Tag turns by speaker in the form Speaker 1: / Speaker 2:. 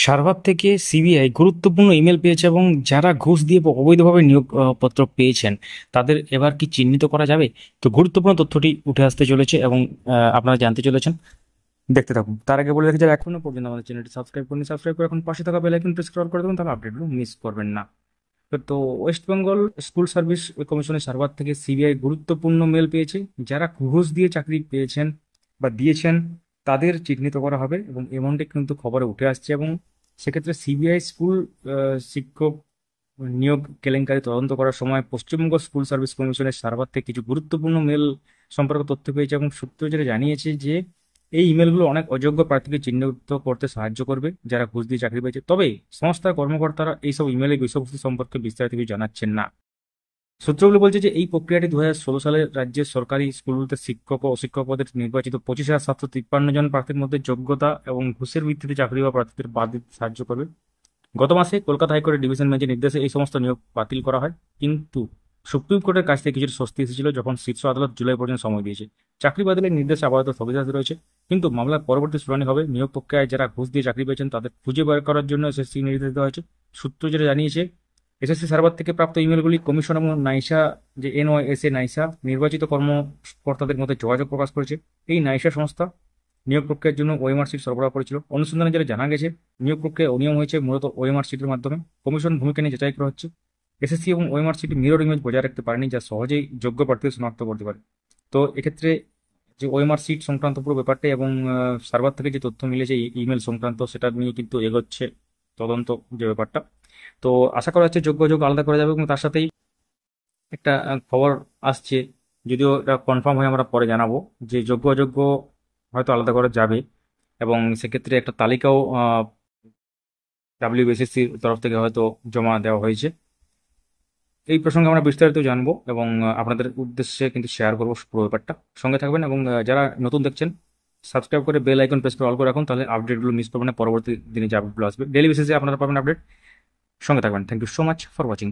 Speaker 1: Server থেকে CBI গুরুত্বপূর্ণ email পেয়েছে এবং যারা ঘুষ দিয়ে বা অবৈধভাবে নিয়োগ পত্র পেয়েছেন তাদের এবার কি চিহ্নিত করা যাবে? তো গুরুত্বপূর্ণ তথ্যটি উঠে আসতে চলেছে এবং আপনারা জানতে চলেছেন। দেখতে থাকুন। তার আগে বলে রাখি, যারা এখনো পর্যন্ত আমাদের চ্যানেলটি সাবস্ক্রাইব করেনি, সাবস্ক্রাইব করে এখন পাশে থাকা বেল আইকন প্রেস করে দেবেন, তাহলে আপডেটগুলো মিস করবেন না। তো ওয়েস্ট বেঙ্গল স্কুল সার্ভিস কমিশনের সার্ভার থেকে সিবিআই গুরুত্বপূর্ণ মেল পেয়েছে। যারা ঘুষ দিয়ে চাকরি পেয়েছেন বা দিয়েছেন তাদের চিহ্নিত করা হবে এবং এমনটি কিন্তু খবরে উঠে আসছে। এবং সেক্ষেত্রে সিবিআই স্কুল শিক্ষক নিয়োগ কেলেঙ্কারি তদন্ত করার সময় পশ্চিমবঙ্গ স্কুল সার্ভিস কমিশনের সার্ভার থেকে কিছু গুরুত্বপূর্ণ মেল সম্পর্কে তথ্য পেয়েছে এবং সূত্র যেটা জানিয়েছে যে এই ইমেলগুলো অনেক অযোগ্য প্রার্থীকে চিহ্নিত করতে সাহায্য করবে যারা ঘুষ দিয়ে চাকরি পেয়েছে। তবে সংস্থার কর্মকর্তারা এইসব ইমেলের বিষয়বস্তু সম্পর্কে বিস্তারিত কিছু জানাচ্ছেন না। সূত্রগুলো বলছে যে এই প্রক্রিয়াটি 2016 সালে রাজ্যের সরকারি স্কুলগুলোতে শিক্ষক ও অশিক্ষক পদে নির্বাচিত 25,753 জন প্রার্থীর মধ্যে যোগ্যতা এবং ঘুষের ভিত্তিতে চাকরি পাওয়া প্রার্থীদের বাদ দিতে সাহায্য করবে। গত মাসে কলকাতা হাইকোর্টের ডিভিশন বেঞ্চের নির্দেশে এই সমস্ত নিয়োগ বাতিল করা হয়, কিন্তু সুপ্রিম কোর্টের কাছ থেকে কিছুটা স্বস্তি এসেছিল যখন শীর্ষ আদালত জুলাই পর্যন্ত সময় দিয়েছে। চাকরি বাতিলের নির্দেশ আপাতত স্থগিতাদেশ রয়েছে, কিন্তু মামলার পরবর্তী শুনানি হবে। নিয়োগ প্রক্রিয়ায় যারা ঘুষ দিয়ে চাকরি পেয়েছেন তাদের খুঁজে বের করার জন্য এসএসসি নির্দেশ দেওয়া হয়েছে। সূত্র যেটা জানিয়েছে, এসএসসি সার্ভার থেকে প্রাপ্ত ইমেলগুলি কমিশন এবং নাইসা, যে এনওয়াইএসএ নাইসা, নির্বাচিত কর্মকর্তাদের মধ্যে যোগাযোগ প্রকাশ করেছে। এই নাইসা সংস্থা নিয়োগ প্রক্রিয়ার জন্য ওএমআর সিট সরবরাহ করেছিল। অনুসন্ধানে যেটা জানা গেছে, নিয়োগ প্রক্রিয়া অনিয়ম হয়েছে মূলত ওএমআর সিটের মাধ্যমে। কমিশন ভূমিকা নিয়ে যাচাই করা হচ্ছে। এসএসসি এবং ওএমআর সিট মিরর ইমেজ বজায় রাখতে পারেনি, যা সহজেই যোগ্য প্রার্থীদের শনাক্ত করতে পারে। তো এক্ষেত্রে যে ওএমআর সিট সংক্রান্ত পুরো ব্যাপারটা এবং সার্ভার থেকে যে তথ্য মিলেছে ইমেল সংক্রান্ত, সেটা নিয়ে কিন্তু এগোচ্ছে তদন্ত যে ব্যাপারটা। তো আশা করা হচ্ছে যোগ্য যোগ্য আলাদা করা যাবে এবং তার সাথেই একটা খবর আসছে, যদিও এটা কনফার্ম হয়ে আমরা পরে জানাবো, যে যোগ্য অযোগ্য হয়তো আলাদা করা যাবে এবং সেক্ষেত্রে একটা তালিকাও ডাব্লিউবিএসএসসির তরফ থেকে হয়তো জমা দেওয়া হয়েছে। এই প্রসঙ্গে আমরা বিস্তারিত জানবো এবং আপনাদের উদ্দেশ্যে কিন্তু শেয়ার করবো পুরো ব্যাপারটা। সঙ্গে থাকবেন এবং যারা নতুন দেখছেন সাবস্ক্রাইব করে বেল আইকন প্রেস করে অল করে রাখুন, তাহলে আপডেটগুলো মিস করবেন না। পরবর্তী দিনে যে আপডেটগুলো আসবে ডেলি বেসিসে আপনারা পাবেন আপডেট। সঙ্গে থাকবেন। Thank you so much for watching.